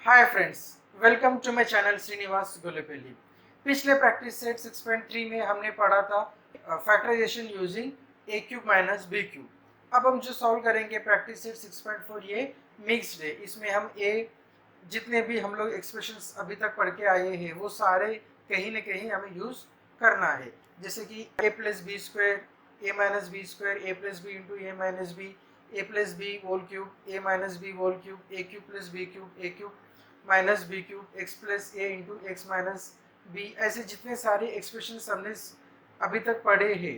Hi friends, welcome to my channel Srinivas Golepalli. पिछले practice set 6.3 में हमने पढ़ा था factorization using a cube minus b cube. अब हम जो सॉल्व करेंगे प्रैक्टिस सेट 6.4 ये मिक्स्ड है। इसमें हम जितने भी हम लोग एक्सप्रेशंस अभी तक पढ़ के आए हैं वो सारे कहीं ना कहीं हमें यूज करना है। जैसे कि a plus B square, a minus b square, a plus b into a minus b, a plus b whole cube, a minus b whole cube, a cube plus b cube, a cube minus b cube, x plus a into x minus B. ऐसे जितने सारे expression हमने अभी तक पढ़े हैं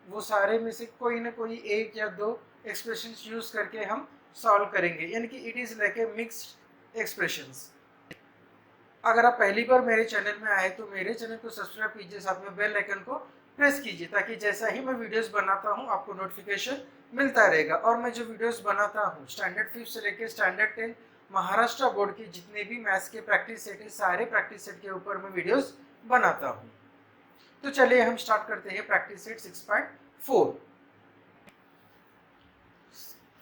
वो सारे में से कोई ना कोई एक या दो एक्सप्रेशन यूज करके हम सॉल्व करेंगे, यानी कि it is like a mixed expressions. अगर आप पहली बार मेरे चैनल में आए तो मेरे चैनल को सब्सक्राइब कीजिए, साथ में बेल आइकन को प्रेस कीजिए ताकि जैसा ही मैं वीडियोस बनाता हूं आपको नोटिफिकेशन मिलता रहेगा। और मैं जो वीडियोस बनाता हूं स्टैंडर्ड 5 से लेकर स्टैंडर्ड 10 महाराष्ट्र बोर्ड के जितने भी मैथ्स के प्रैक्टिस सेट है सारे प्रैक्टिस सेट के ऊपर मैं वीडियोस बनाता हूं। तो चलिए हम स्टार्ट करते हैं practice set 6.4।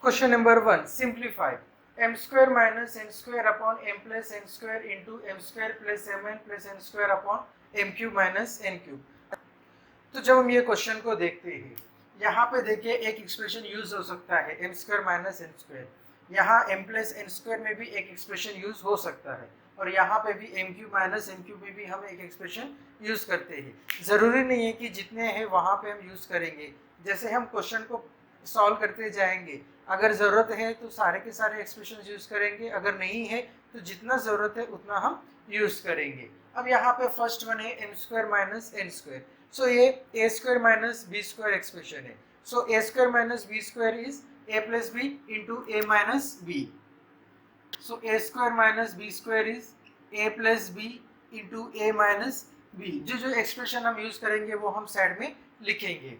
Question number 1, simplify m square minus n square upon m plus n square into m square plus mn plus n square upon m cube minus n cube। तो जब हम ये क्वेश्चन को देखते हैं यहाँ पे देखिए एक एक्सप्रेशन यूज हो सकता है m square minus n square, यहाँ m प्लस n स्क्वायर में भी एक एक्सप्रेशन यूज हो सकता है और यहाँ पे भी m cube minus n cube में भी हम एक एक्सप्रेशन यूज करते हैं। ज़रूरी नहीं है कि जितने हैं वहाँ पे हम यूज करेंगे, जैसे हम क्वेश्चन को सॉल्व करते जाएंगे अगर ज़रूरत है तो सारे के सारे एक्सप्रेशन यूज करेंगे, अगर नहीं है तो जितना ज़रूरत है उतना हम यूज करेंगे। अब यहाँ पे फर्स्ट वन है m square minus n square. So ये a square minus b square expression है। So a square minus b square is a plus b into a minus b. So a square minus b square is a plus b into a minus b. जो expression हम use करेंगे वो हम side में लिखेंगे।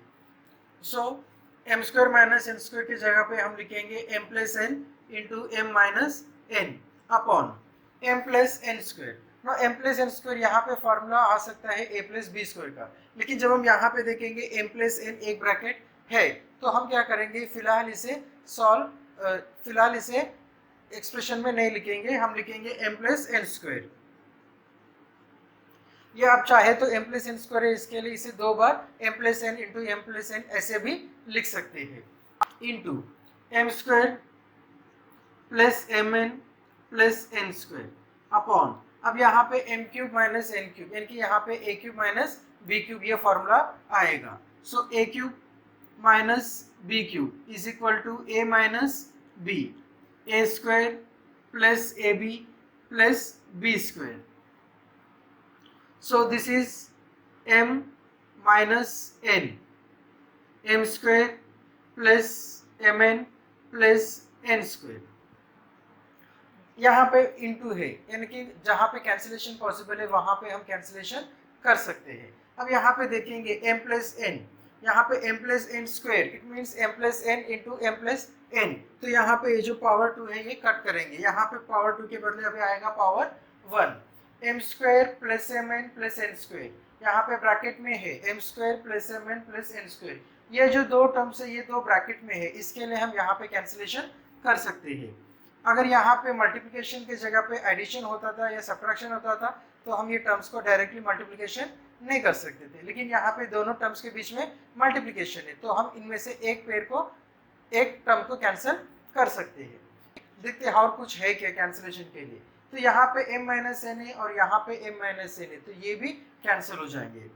So m square minus n square की जगह पे हम लिखेंगे m plus n into m minus n upon m plus n square. ना m प्लस n स्क्वायर यहाँ पे फॉर्मूला आ सकता है a प्लस बी स्क्वायर का, लेकिन जब हम यहाँ पे देखेंगे m प्लस n एक ब्रैकेट है तो हम क्या करेंगे, फिलहाल इसे एक्सप्रेशन में नहीं लिखेंगे, हम लिखेंगे m प्लस n स्क्वायर। ये आप चाहे तो m प्लस n स्क्वायर है, इसके लिए इसे दो बार m plus n into m plus n ऐसे भी लिख सकते हैं, into m square plus M N plus n square upon, अब यहाँ पे m cube minus n cube यानी कि यहाँ पे a cube minus b cube ये फॉर्मूला आएगा। So a cube minus b cube is equal to a minus b, a square plus ab plus b square. So this is m minus n, m square plus mn plus n square. यहाँ पे into है यानी कि जहाँ पे cancellation possible है वहाँ पे हम कैंसिलेशन कर सकते हैं। अब यहाँ पे देखेंगे m प्लस n, यहाँ पे m plus n square it means m plus n into m plus n। तो यहाँ पे ये जो पावर 2 है ये कट करेंगे, यहाँ पे पावर 2 के बदले अभी आएगा power 1। m square plus mn plus n square, यहाँ पे ब्रैकेट में है m square plus mn plus n square. ये जो दो टर्म्स है ये दो ब्रैकेट में है, इसके लिए हम यहाँ पे कैंसिलेशन कर सकते हैं। अगर यहाँ पे मल्टीप्लिकेशन की जगह पे एडिशन होता था या सब्ट्रैक्शन होता था तो हम ये टर्म्स को डायरेक्टली मल्टीप्लिकेशन नहीं कर सकते थे, लेकिन यहाँ पे दोनों टर्म्स के बीच में मल्टीप्लिकेशन है तो हम इनमें से एक टर्म को कैंसिल कर सकते हैं। देखते हैं और कुछ है क्या कैंसिलेशन के लिए। तो यहाँ पे m माइनस n है और यहाँ पे m माइनस n है तो ये भी कैंसिल हो जाएंगे।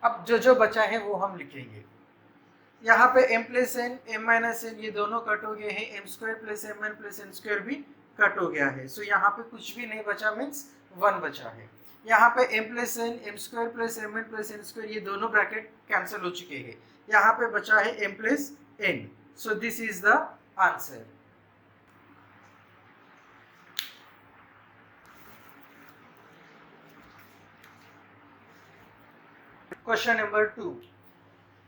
अब जो बचा है वो हम लिखेंगे। यहाँ पे m plus n, m minus n ये दोनों कट हो गए हैं, m square plus M N plus n square भी कट हो गया है। सो यहाँ पे कुछ भी नहीं बचा, मीन्स 1 बचा है। यहाँ पे m plus n, m square plus M N plus n square ये दोनों ब्रैकेट कैंसिल हो चुके हैं, यहाँ पे बचा है m plus n। So this is the answer. Question number 2,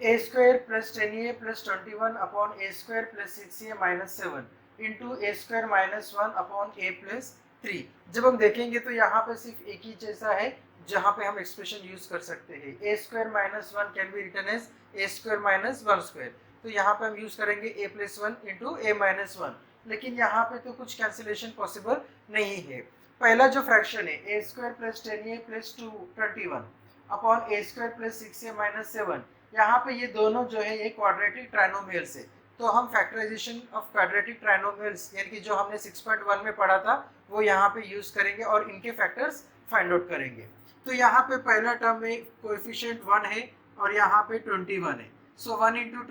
a square plus 10a plus 21 upon a square plus 6a minus 7 into a square minus 1 upon a plus 3। जब हम देखेंगे तो यहाँ पे सिर्फ एक ही जैसा है जहाँ पे हम एक्सप्रेशन यूज कर सकते हैं। a square minus 1 can be written as a square minus 1 square, तो यहाँ पे हम यूज करेंगे a plus 1 into a minus 1। लेकिन यहाँ पे तो कुछ कैंसिलेशन पॉसिबल नहीं है। पहला जो फ्रैक्शन है a square plus 10a plus 21 upon a square plus 6a minus 7, यहाँ पे ये दोनों जो है ये क्वाड्रेटिक ट्राइनोमियल्स है, तो हम फैक्टराइजेशन ऑफ क्वाड्रेटिक ट्राइनोमियल्स यानी कि जो हमने 6.1 में पढ़ा था वो यहाँ पे यूज करेंगे और इनके फैक्टर्स फाइंड आउट करेंगे। तो यहाँ पे पहला टर्म में कोएफिशिएंट 1 है और यहाँ पे 21 है, सो 1 इंटू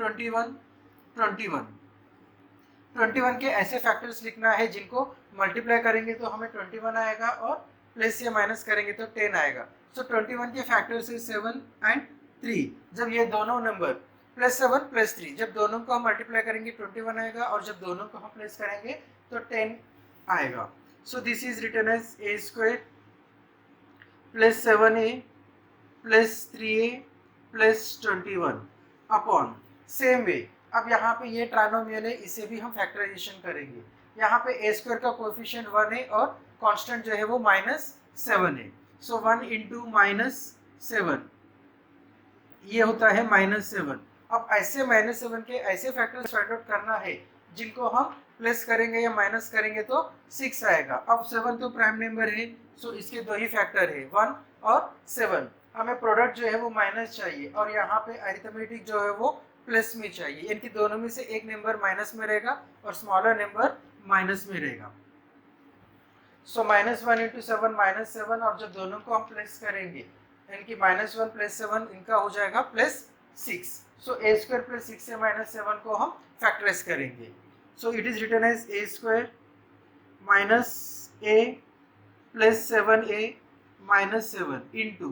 21 के ऐसे फैक्टर्स लिखना है जिनको मल्टीप्लाई करेंगे तो हमें 21 आएगा और प्लस या माइनस करेंगे तो 10 आएगा। सो 21 के फैक्टर्स है 7 एंड 3। जब ये दोनों नंबर प्लस 7 प्लस 3 जब दोनों को हम मल्टीप्लाई करेंगे 21 आएगा और जब दोनों को हम प्लस करेंगे तो 10 आएगा। So this is written as A square plus 7a plus 3a plus 21 upon same way. अब यहाँ पे ये ट्राइनोमियल है, इसे भी हम फैक्टराइजेशन करेंगे। यहाँ पे ए स्क्वायर का कोएफिशिएंट 1 है और कांस्टेंट जो है वो -7 है, सो 1 इंटू -7 ये होता है -7। अब ऐसे -7 के ऐसे फैक्टर्स फाइंड आउट करना है जिनको हम प्लस करेंगे या माइनस करेंगे तो 6 आएगा। अब 7 तो प्राइम नंबर है, सो इसके दो ही फैक्टर है 1 और 7। हमें प्रोडक्ट जो है वो माइनस चाहिए और यहाँ पे अरिथमेटिक जो है वो प्लस में चाहिए, इनकी दोनों में से एक नंबर माइनस में रहेगा और स्मॉलर नंबर माइनस में रहेगा। सो -1 इंटू 7 -7 और जब दोनों को हम प्लस करेंगे इनकी -1 प्लस 7 इनका हो जाएगा +6। सो ए स्क्वायर प्लस 6 से -7 को हम फैक्टराइज करेंगे। So it is written as A square minus a plus 7a minus 7 into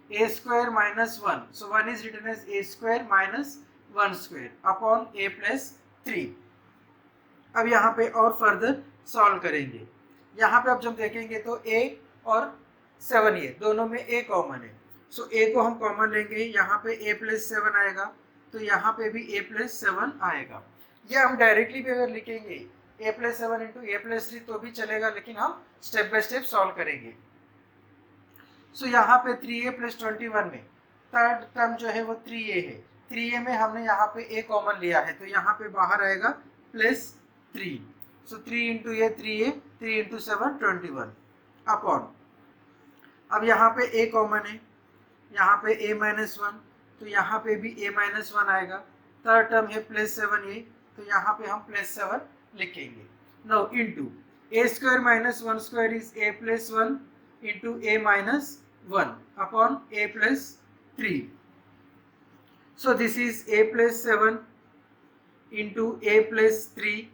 a square minus 1, so 1 is written as a square minus 1 square upon a plus 3। अब यहाँ पे और फर्दर सॉल्व करेंगे। यहाँ पे अब जब देखेंगे तो a और 7a दोनों में a कॉमन है, सो a को हम कॉमन लेंगे, यहाँ पे a प्लस 7 आएगा तो यहाँ पे भी a प्लस 7 आएगा। ये हम डायरेक्टली भी अगर लिखेंगे a plus 7 into a plus 3 तो भी चलेगा, लेकिन हम स्टेप बाय स्टेप सॉल्व करेंगे। सो यहाँ पे 3a प्लस 21 में थर्ड टर्म जो है वो 3a है, 3a में हमने यहाँ पे a कॉमन लिया है तो यहाँ पे बाहर आएगा +3। सो 3 into a 3a 3 into 7 21 upon, अब यहाँ पे a कॉमन है, यहाँ पे a माइनस 1 तो यहाँ पे भी a माइनस 1 आएगा। थर्ड टर्म है +7a तो यहाँ पे हम +7 लिखेंगे। Now into a square minus 1 square is a plus 1 into a minus 1 upon a plus 3। So this is a plus 7 into a plus 3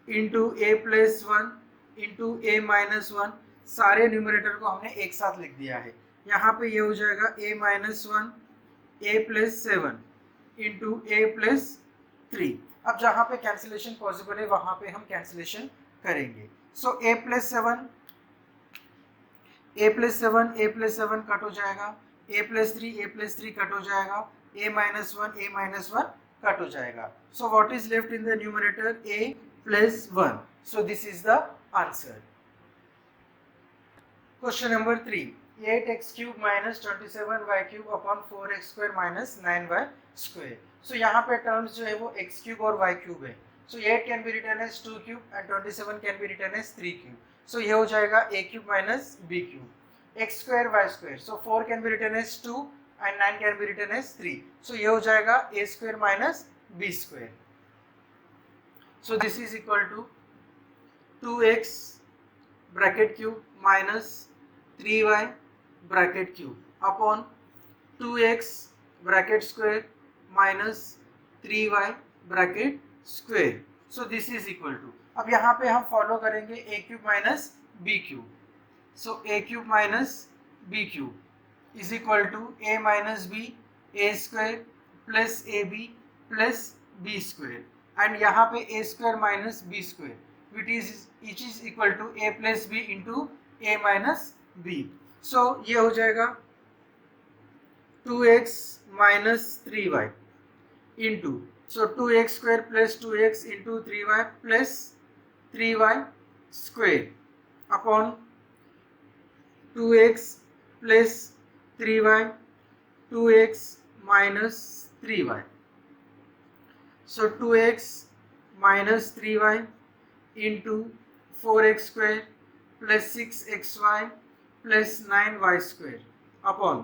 into a plus 1 into a minus 1। सारे numerator को हमने एक साथ लिख दिया है। यहाँ पे ये हो जाएगा a minus 1 a plus 7 into a plus 3। अब जहाँ पे कैंसिलेशन पॉसिबल है वहाँ पे हम कैंसिलेशन करेंगे। सो a प्लस 7 कट हो जाएगा, a प्लस 3 कट हो जाएगा, a माइनस 1 कट हो जाएगा। So what is left in the numerator a plus 1। So this is the answer. Question number 3, 8x cube minus 27y cube upon 4x square minus 9y square. So यहाँ पे terms जो है वो x cube और y cube है। So 8 can be written as 2 cube and 27 can be written as 3 cube. So ये हो जाएगा a cube minus b cube, x square y square. So 4 can be written as 2 and 9 can be written as 3। So ये हो जाएगा a square minus b square. So this is equal to 2x bracket cube minus 3y bracket cube upon 2x bracket square minus 3y bracket square. So this is equal to, अब यहाँ पे हम follow करेंगे a cube minus b cube. So a cube minus b cube is equal to a minus b a square plus ab plus b square and यहाँ पे a square minus b square which is equal to a plus b into a minus b। So ये हो जाएगा 2x minus 3y into, so 2x square plus 2x into 3y plus 3y square upon 2x plus 3y 2x minus 3y। So 2x minus 3y into 4x² plus 6xy plus 9y² upon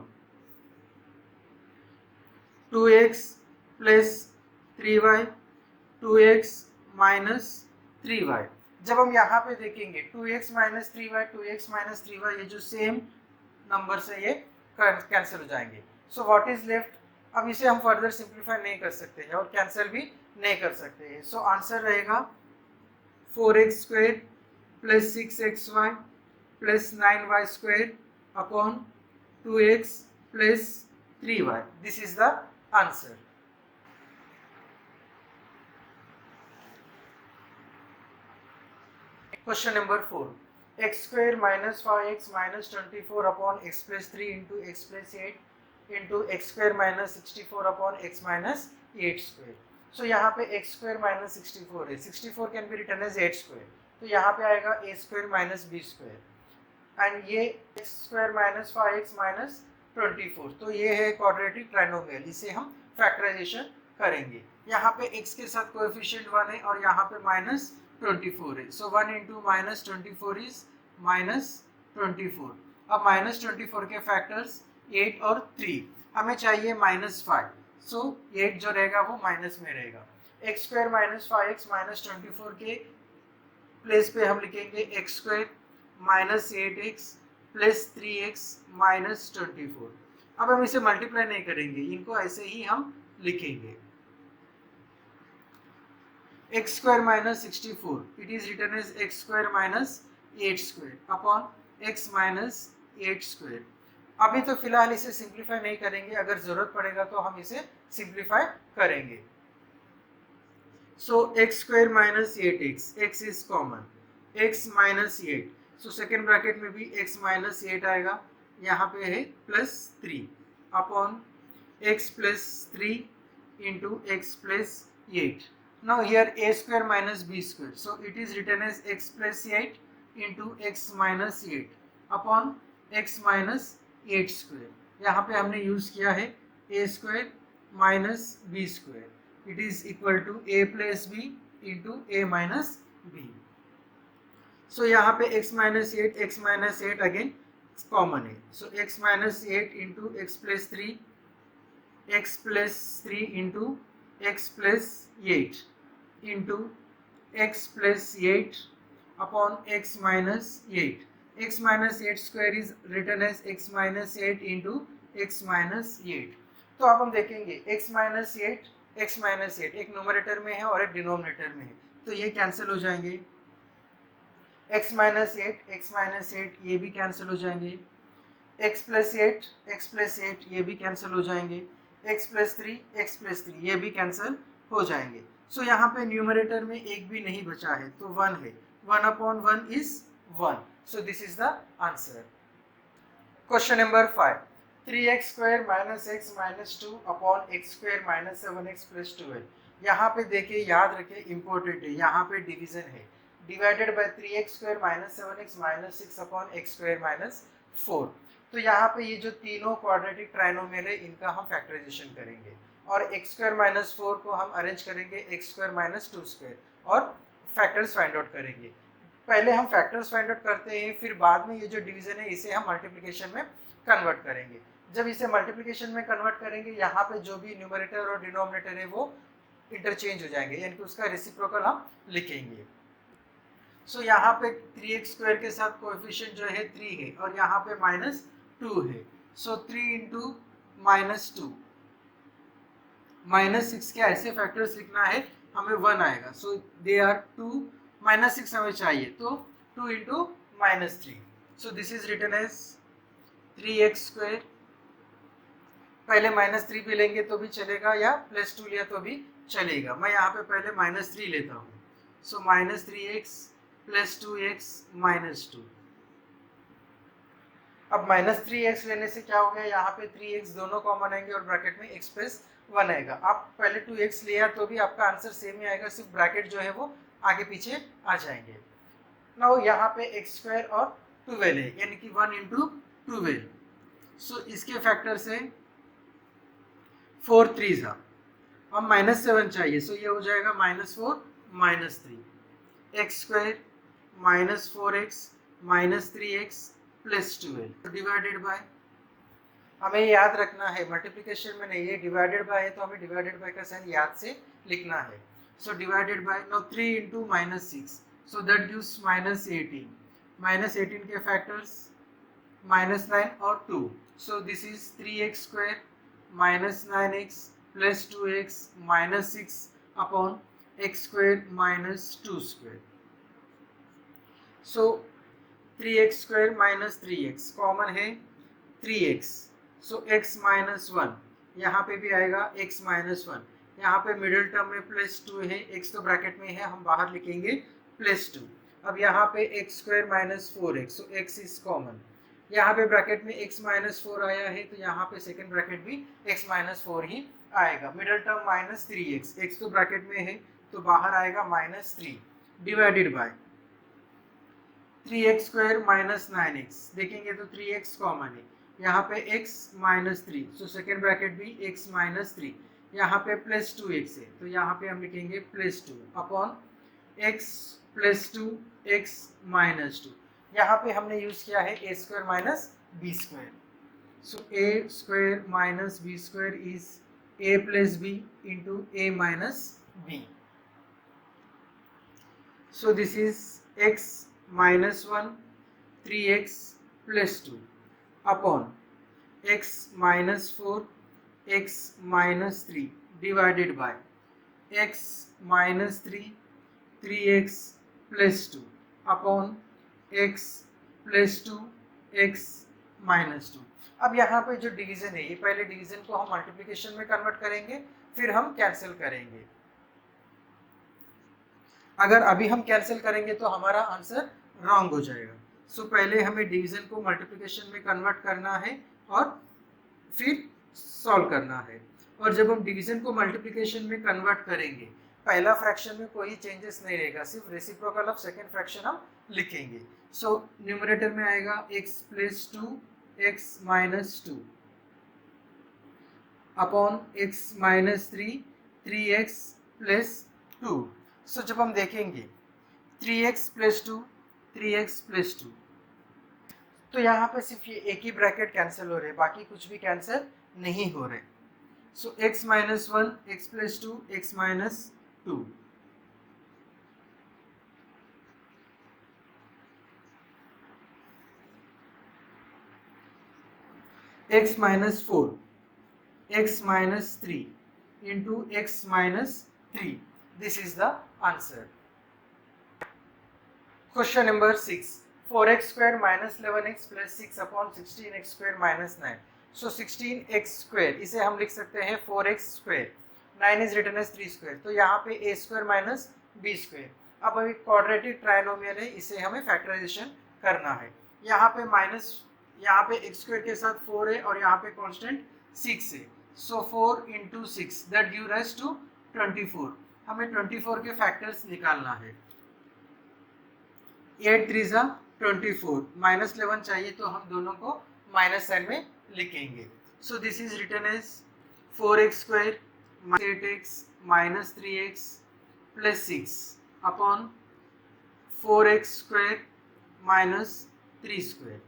2x plus 3y 2x minus 3y। जब हम यहाँ पे देखेंगे 2x minus 3y 2x minus 3y ये जो same number से ये cancel हो जाएंगे। सो व्हाट इज लेफ्ट, अब इसे हम फर्दर सिंप्लीफाई नहीं कर सकते हैं और कैंसिल भी नहीं कर सकते हैं। सो आंसर रहेगा 4x² plus 6xy plus 9y² upon 2x plus 3y। This is the answer. Question number 4. x² minus 5x minus 24 upon x plus 3 into x plus 8 into x² minus 64 upon x minus 8²। So यहाँ पे x² minus 64 है, 64 can be written as 8²। तो यहाँ पे आएगा a² minus b² and ये x² minus 5x minus 24। तो ये है क्वाड्रेटिक ट्राइनोमियल, इसे हम फैक्टराइजेशन करेंगे। यहाँ पे x के साथ कोएफिशिएंट 1 है और यहाँ पे माइनस 24 है। सो 1 इंटू माइनस 24 इज माइनस 24। अब माइनस 24 के फैक्टर्स 8 और 3, हमें चाहिए माइनस 5। सो 8 जो रहेगा वो माइनस में रहेगा। x² माइनस 5x माइनस 24 के प्लेस पे हम लिखेंगे x² minus 8x plus 3x minus 24। अब हम इसे मल्टीप्लाई नहीं करेंगे, इनको ऐसे ही हम लिखेंगे। x² minus 64 it is written as x² minus 8² upon x minus 8²। अभी तो फिलहाल इसे सिंप्लीफाई नहीं करेंगे, अगर जरूरत पड़ेगा तो हम इसे सिंप्लीफाई करेंगे। सो x² minus 8x, x is common, x minus 8, so second bracket में भी x minus 8 आएगा, यहाँ पे है plus 3 upon x plus 3 into x plus 8। Now here a² minus b², so it is written as x plus 8 into x minus 8 upon x minus 8²। यहाँ पे हमने use किया है a² minus b², it is equal to a plus b into a minus b। so यहाँ पे x minus 8 again common है, so x minus 8 into x plus 3 into x plus 8 into x plus 8 upon x minus 8। x minus 8² is written as x minus 8 into x minus 8। तो अब हम देखेंगे x minus 8 एक numerator में है और एक डिनोमिनेटर में है, तो ये कैंसिल हो जाएंगे। x minus 8 ये भी कैंसिल हो जाएंगे। x plus 8 ये भी कैंसिल हो जाएंगे। x plus 3 ये भी कैंसिल हो जाएंगे। सो यहाँ पे न्यूमरेटर में एक भी नहीं बचा है, तो 1 है, 1 upon 1 is 1। So this is the answer. Question number 5। 3x² minus x minus 2 upon x² minus 7x plus 12। यहाँ पे देखिए, याद रखिए, इम्पोर्टेंट है, यहाँ पे डिवीजन है, divided by 3x² minus 7x minus 6 upon x² minus 4। तो यहाँ पे ये जो तीनों क्वाड्रेटिक ट्राइनोमियल है, इनका हम फैक्टराइजेशन करेंगे और x² minus 4 को हम अरेंज करेंगे x² minus 2² और फैक्टर्स फाइंड आउट करेंगे। पहले हम फैक्टर्स फाइंड आउट करते हैं, फिर बाद में ये जो डिवीजन है इसे हम मल्टीप्लिकेशन में कन्वर्ट करेंगे। जब इसे मल्टीप्लिकेशन में कन्वर्ट करेंगे, यहाँ पे जो भी न्यूमरेटर और डिनोमिनेटर है वो इंटरचेंज हो जाएंगे, यानी कि उसका रेसिप्रोकल हम लिखेंगे। सो यहाँ पे 3x² के साथ कोएफिशिएंट जो है 3 है और यहाँ पे माइनस 2 है। सो 3 इंटू माइनस 2 माइनस 6 के ऐसे फैक्टर्स लिखना है, हमें 1 आएगा। सो दे आर 2 माइनस 6 हमें चाहिए, तो 2 into minus 3। So this is written as 3x²। पहले माइनस 3 भी लेंगे तो भी चलेगा या प्लस 2 लिया तो भी चलेगा। मैं यहाँ पे पहले माइनस 3 लेता हूँ। So minus 3x plus 2x minus 2। अब माइनस 3x लेने से क्या हो गया, यहाँ पे 3x दोनों कॉमन आएंगे और ब्रैकेट में x प्लस 1 आएगा। आप पहले 2x लिया तो भी आपका आंसर सेम ही आएगा, सिर्फ ब्रैकेट जो है वो आगे पीछे आ जाएंगे। नाउ यहाँ पे x² और 12 है, यानी कि 1 इंटू 12। सो इसके फैक्टर से 4 3 अब माइनस 7 चाहिए, सो ये हो जाएगा minus 4 minus 3। X square minus 4x minus 3x plus 12 divided by, हमें याद रखना है मल्टीप्लिकेशन में नहीं है, डिवाइडेड बाय है तो हमें डिवाइडेड बाय का साइन याद से लिखना है. So divided by, now 3 into -6, so that gives -18. -18 के फैक्टर्स -9 और 2, so this is 3x square minus 9x plus 2x minus 6 upon x square minus 2 square. So 3x square minus 3x common है 3x, so x minus 1, यहाँ पे भी आएगा x minus 1, यहाँ पे middle term में प्लस 2 है, x तो ब्रैकेट में है, हम बाहर लिखेंगे प्लस 2. अब यहाँ पे x square minus 4x, so x is common, यहाँ पे ब्रैकेट में x माइनस 4 आया है तो यहाँ पे सेकेंड ब्रैकेट भी x माइनस 4 ही आएगा. Middle term minus 3x, x तो ब्रैकेट में है तो बाहर आएगा minus 3 divided by 3x square minus 9x, देखेंगे तो 3x कॉमन है, यहाँ पे x minus 3, so second bracket भी x माइनस 3, यहाँ पे प्लस 2x है तो यहाँ पे हम लिखेंगे plus 2 upon x plus 2 x minus 2. यहाँ पे हमने यूज किया है a square minus b square, so a square minus b square is a plus b into a minus b. So this is x minus 1 3x plus 2 upon x minus 4 x minus 3 divided by x minus 3 3x plus 2 upon x plus 2 x minus 2. अब यहाँ पे जो division है, ये पहले division को हम multiplication में कन्वर्ट करेंगे, फिर हम कैंसिल करेंगे. अगर अभी हम कैंसिल करेंगे तो हमारा आंसर रॉन्ग हो जाएगा. सो पहले हमें डिवीजन को मल्टीप्लिकेशन में कन्वर्ट करना है और फिर सॉल्व करना है. और जब हम डिवीजन को मल्टीप्लिकेशन में कन्वर्ट करेंगे, पहला फ्रैक्शन में कोई चेंजेस नहीं रहेगा, सिर्फ रेसिप्रोकल ऑफ सेकेंड फ्रैक्शन हम लिखेंगे. सो न्यूमरेटर में आएगा x plus 2 x minus 2 upon x minus 3 3x plus 2. सो जब हम देखेंगे 3x प्लस 2 3x प्लस 2, तो यहाँ पे सिर्फ ये एक ही ब्रैकेट कैंसिल हो रहे, बाकी कुछ भी कैंसिल नहीं हो रहे. सो x minus 1 x plus 2 x minus 2, x minus 4 x minus 3 into x minus 3. This is the answer. Question number 6. 4x square minus 11x plus 6 upon 16x square minus 9. So 16x square इसे हम लिख सकते हैं 4x square. 9 is written as 3 square. तो यहाँ पे a square minus b square. अब अभी क्वाड्रेटिक ट्राइनोमियल है, इसे हमें फैक्टराइजेशन करना है. यहाँ पे माइनस, यहाँ पे x square के साथ 4 है और यहाँ पे कांस्टेंट 6 है. So 4 into 6 that gives rise to 24. हमें 24 के फैक्टर्स निकालना है. 8 3 जा 24, माइनस 11 चाहिए तो हम दोनों को माइनस साइन में लिखेंगे. So this is written as 4x square 8x minus 3x plus 6 upon 4x square minus 3 square.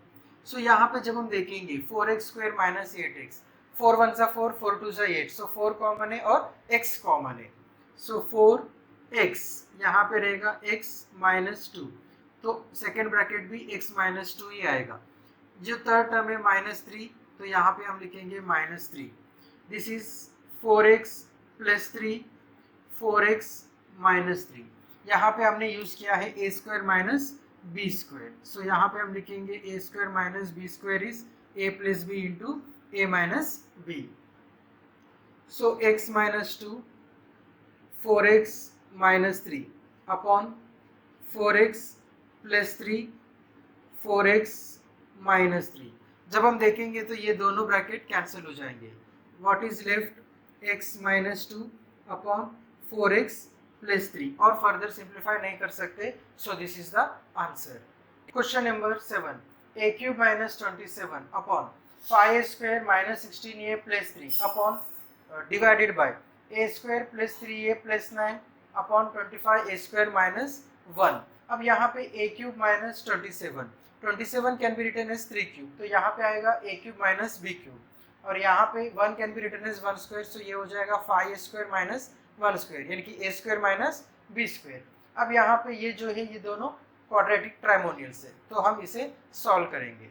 So यहाँ पे जब हम देखेंगे 4x स्क्वायर माइनस 8x, 4 1 जा 4 4 2 जा 8, सो 4 कॉमन है और x कॉमन है. सो 4x यहाँ पे रहेगा x माइनस 2, तो सेकेंड ब्रैकेट भी x माइनस 2 ही आएगा. जो थर्ड टर्म है माइनस 3, तो यहाँ पे हम लिखेंगे minus 3. This is 4x plus 3 4x minus 3. यहाँ पे हमने यूज किया है a square minus b square. So यहाँ पे हम लिखेंगे a square minus b square is a plus b into a minus b. So x minus 2 4x minus 3 upon 4x plus 3 4x minus 3. जब हम देखेंगे तो ये दोनों ब्रैकेट कैंसिल हो जाएंगे. What is left x minus 2 upon 4x plus 3, और further simplify नहीं कर सकते. So this is the answer. Question number 7. a cube minus 27 upon 5a स्क्वायर minus 16a plus 3 upon divided by a square plus 3a plus 9 upon 25a square minus 1। अब यहाँ पे a cube minus 27 can be written as 3 cube, तो यहाँ पे आएगा a cube minus b cube, और यहाँ पे 1 can be written as 1 square, तो ये हो जाएगा 5a स्क्वायर माइनस 1 स्क्वायर, यानी कि a square minus b square. अब यहाँ पे ये जो है ये दोनों क्वाड्रेटिक ट्राइमोनियल्स है, तो हम इसे सॉल्व करेंगे।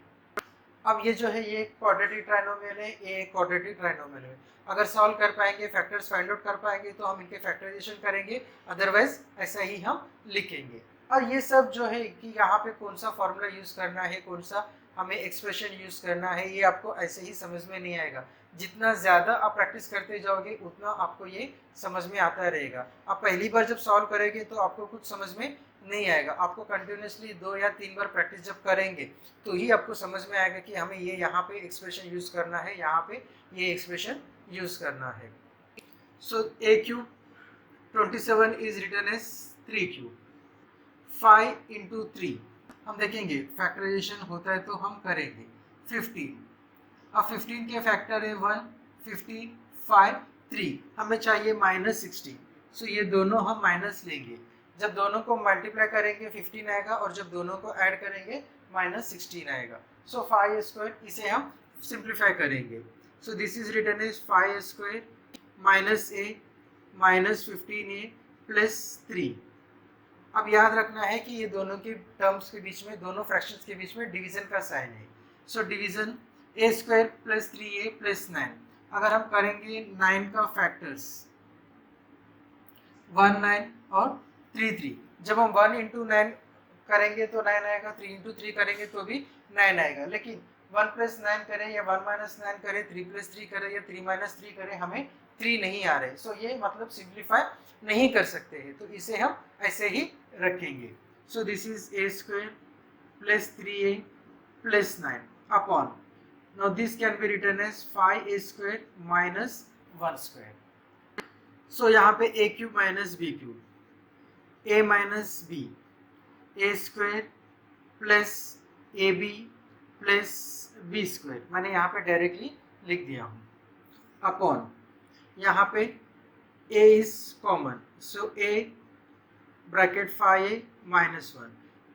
अब ये जो है ये क्वाड्रेटिक ट्राइनोमियल है, ये क्वाड्रेटिक ट्राइनोमियल है। अगर सॉल्व कर पाएंगे, फैक्टर्स फाइंड आउट कर पाएंगे तो हम इनके फैक्टराइजेशन करेंगे, अदरवाइज ऐसा ही हम लिखेंगे। और ये सब जो है कि यहाँ पे कौन सा फॉर्मूला यूज करना है, कौन सा हमें एक्सप्रेशन यूज करना है, ये आपको ऐसे ही समझ में नहीं आएगा। जितना ज़्यादा आप प्रैक्टिस करते जाओगे उतना आपको ये समझ में आता रहेगा। आप पहली बार जब सॉल्व करेंगे तो आपको कुछ समझ में नहीं आएगा, आपको कंटिन्यूसली 2 या 3 बार प्रैक्टिस जब करेंगे तो ही आपको समझ में आएगा कि हमें ये यहाँ पे एक्सप्रेशन यूज करना है, यहाँ पे ये एक्सप्रेशन यूज करना है। So a cube 27 is written as 3 cube, 5 into 3, हम देखेंगे फैक्टराइजेशन होता है तो हम करेंगे 15। अब 15 के फैक्टर है 1, 15, 5, 3, हमें चाहिए -16, सो ये दोनों हम माइनस लेंगे। जब दोनों को मल्टीप्लाई करेंगे 15 आएगा, और जब दोनों को ऐड करेंगे -16 आएगा। सो 5 स्क्वायर, इसे हम सिंप्लीफाई करेंगे। So this is written as 5 square minus a minus 15a plus 3। अब याद रखना है कि ये दोनों के टर्म्स के बीच में, दोनों फ्रैक्शंस के बीच में डिवीजन का साइन है। So division a square plus 3a plus 9। अगर हम करेंगे 9 का फैक्टर्स 1 9 और 3 3, जब हम 1 इंटू 9 करेंगे तो 9 आएगा, 3 इंटू 3 करेंगे तो भी 9 आएगा। लेकिन 1 प्लस 9 करें या 1 माइनस 9 करें, 3 प्लस 3 करें या 3 माइनस 3 करें, हमें 3 नहीं आ रहे। सो ये मतलब सिंप्लीफाई नहीं कर सकते हैं, तो इसे हम ऐसे ही रखेंगे। सो this is a square plus 3a plus 9 upon, now this can be written as 5a square minus 1 square. So यहाँ पे a cube minus b cube, a minus b, a square plus A B plus B square, मैंने यहाँ पे directly लिख दिया हूँ, upon यहाँ पे a is common, so a bracket 5a minus 1,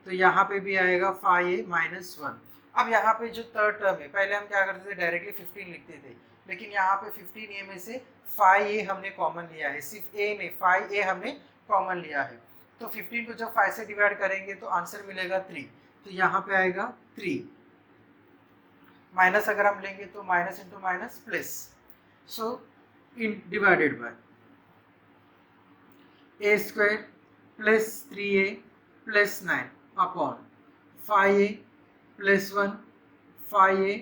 तो यहाँ पे भी आएगा 5a माइनस 1। अब यहाँ पे जो थर्ड टर्म है, पहले हम क्या करते थे, डायरेक्टली 15 लिखते थे, लेकिन यहाँ पे 15a में से 5a हमने कॉमन लिया है, सिर्फ a में 5a हमने कॉमन लिया है। तो 15 को जब 5 से डिवाइड करेंगे तो आंसर मिलेगा 3, तो यहाँ पे आएगा 3। माइनस अगर हम लेंगे तो minus into minus plus, so in divided by a square plus 3a plus 9 upon 5a plus 1 5a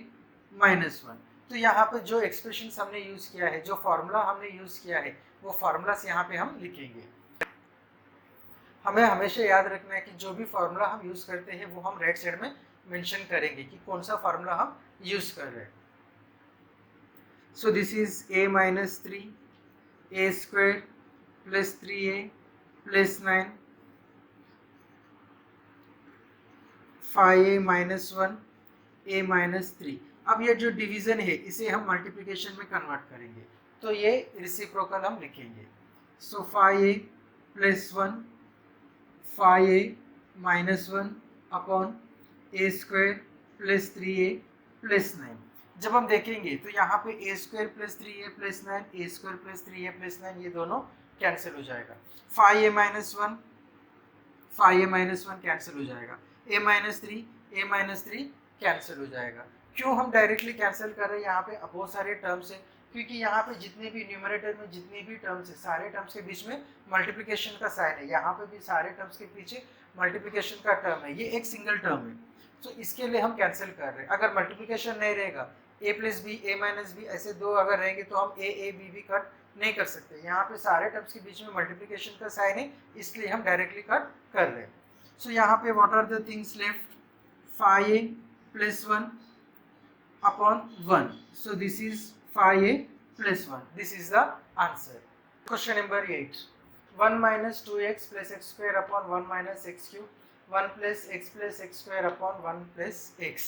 minus 1। तो यहाँ पे जो एक्सप्रेशन हमने यूज किया है, जो फॉर्मूला हमने यूज किया है, वो फॉर्मूला से यहाँ पे हम लिखेंगे। हमें हमेशा याद रखना है कि जो भी फॉर्मूला हम यूज करते हैं वो हम राइट साइड में मेंशन करेंगे कि कौन सा फॉर्मूला हम यूज कर रहे हैं। सो this is a minus 3 a square plus 3a plus 9 5a minus 1 a minus 3। अब ये जो डिवीजन है इसे हम मल्टीप्लिकेशन में कन्वर्ट करेंगे, तो ये रेसिप्रोकल हम लिखेंगे। सो 5a plus 1 5a minus 1 upon a square plus 3a plus 9। जब हम देखेंगे तो यहाँ पे a square plus 3a plus 9, a square plus 3a plus 9, ये दोनों कैंसिल हो जाएगा। 5a minus 1 5a minus 1 cancel हो जाएगा, a माइनस 3 कैंसिल हो जाएगा। क्यों हम डायरेक्टली कैंसिल कर रहे हैं, यहाँ पे बहुत सारे टर्म्स है, क्योंकि यहाँ पे जितने भी न्यूमरेटर में जितने भी टर्म्स है, सारे टर्म्स के बीच में मल्टीप्लिकेशन का साइन है। यहाँ पे भी सारे टर्म्स के पीछे मल्टीप्लिकेशन का टर्म है, ये एक सिंगल टर्म है, तो इसके लिए हम कैंसिल कर रहे हैं। अगर मल्टीप्लिकेशन नहीं रहेगा, a plus B a minus B ऐसे दो अगर रहेंगे तो हम a b कट नहीं कर सकते। यहाँ पे सारे टर्म्स के बीच में मल्टीप्लिकेशन का साइन है, इसलिए हम डायरेक्टली कट कर रहे हैं। सो यहाँ पे what are the things left, 5a plus 1 upon 1, so this is 5a plus 1, this is the answer. Question number 8, 1 minus 2x plus x square upon 1 minus x cube, 1 plus x square upon 1 plus x.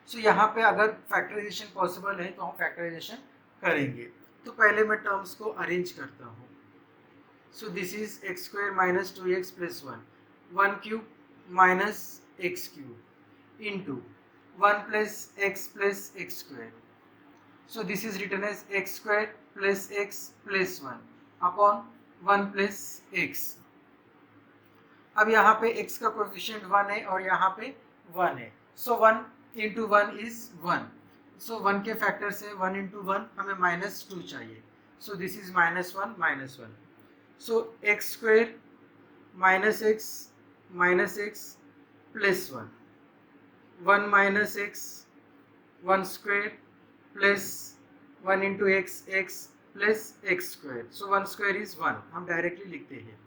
so यहाँ पे अगर factorisation possible है तो हम factorisation करेंगे। तो पहले मैं टर्म्स को अरेंज करता हूँ। So this is x square minus 2x plus 1. 1 cube minus x cube into 1 plus x square. So this is written as x square plus x plus 1 upon 1 plus x. अब यहाँ पे x का coefficient 1 है और यहाँ पे 1 है. So 1 into 1 is 1. So 1 के फैक्टर से 1 into 1 हमें -2 चाहिए. So this is -1. So x square minus x plus 1. 1 minus x 1 square plus 1 into x plus x square. So 1 square is 1. हम डायरेक्टली लिखते हैं.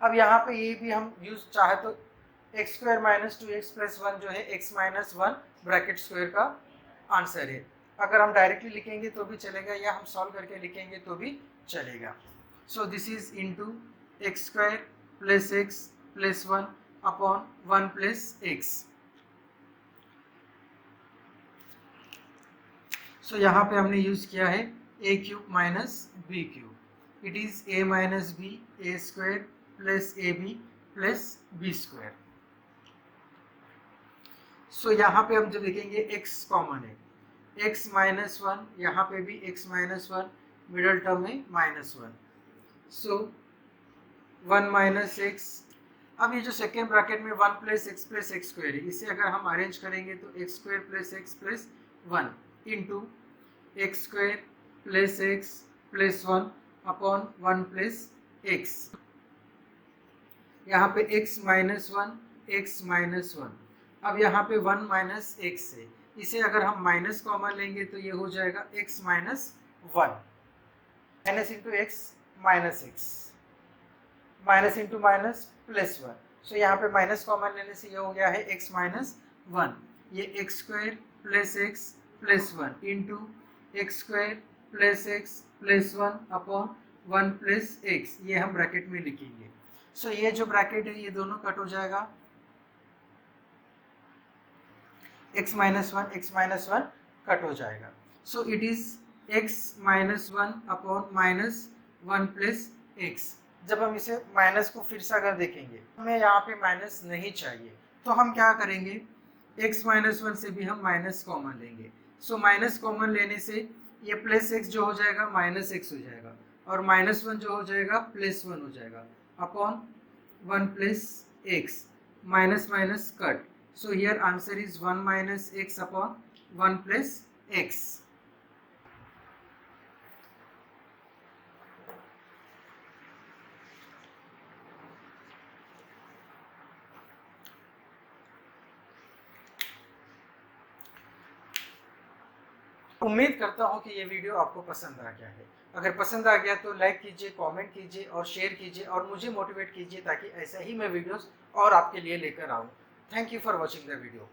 अब यहाँ पे ये भी हम यूज चाहे तो x square minus 2x plus 1 जो है x माइनस 1 ब्रैकेट स्क्वायर का आंसर है. अगर हम डायरेक्टली लिखेंगे तो भी चलेगा या हम सॉल्व करके लिखेंगे तो भी चलेगा. So this is into x square plus x plus 1 upon 1 plus x. So यहाँ पे हमने यूज किया है a cube minus b cube. It is a minus b a square plus ab plus b square. So यहाँ पे हम जब देखेंगे x कॉमन है, x माइनस 1, यहाँ पे भी x माइनस 1, मिडल टर्म में -1. So 1 minus x. अब ये जो सेकेंड ब्रैकेट में 1 प्लस x स्क्वायर है, इसे अगर हम अरेंज करेंगे तो x square plus x plus 1 into x square plus x plus 1 upon 1 plus x. यहाँ पे x माइनस 1. अब यहाँ पे 1 माइनस x है, इसे अगर हम माइनस कॉमन लेंगे तो ये हो जाएगा x minus 1. Minus into x minus x, minus into minus plus 1. सो यहाँ पे माइनस कॉमन लेने से ये हो गया है x माइनस 1. ये x square plus x plus 1 into x square plus x plus 1 upon 1 plus x. ये हम ब्रैकेट में लिखेंगे. सो ये जो ब्रैकेट है ये दोनों कट हो जाएगा. x माइनस 1 कट हो जाएगा. सो it is x minus 1 upon minus 1 plus x. जब हम इसे माइनस को फिर से अगर देखेंगे, हमें यहाँ पे माइनस नहीं चाहिए, तो हम क्या करेंगे, x माइनस 1 से भी हम माइनस कॉमन लेंगे. सो माइनस कॉमन लेने से ये प्लस x जो हो जाएगा माइनस x हो जाएगा और माइनस 1 जो हो जाएगा प्लस 1 हो जाएगा upon 1 plus x. Minus minus cut. So here answer is 1 minus x upon 1 plus x. उम्मीद करता हूँ कि ये वीडियो आपको पसंद आ गया है. अगर पसंद आ गया तो लाइक कीजिए, कमेंट कीजिए और शेयर कीजिए और मुझे मोटिवेट कीजिए ताकि ऐसा ही मैं वीडियोस और आपके लिए लेकर आऊँ. Thank you for watching the video.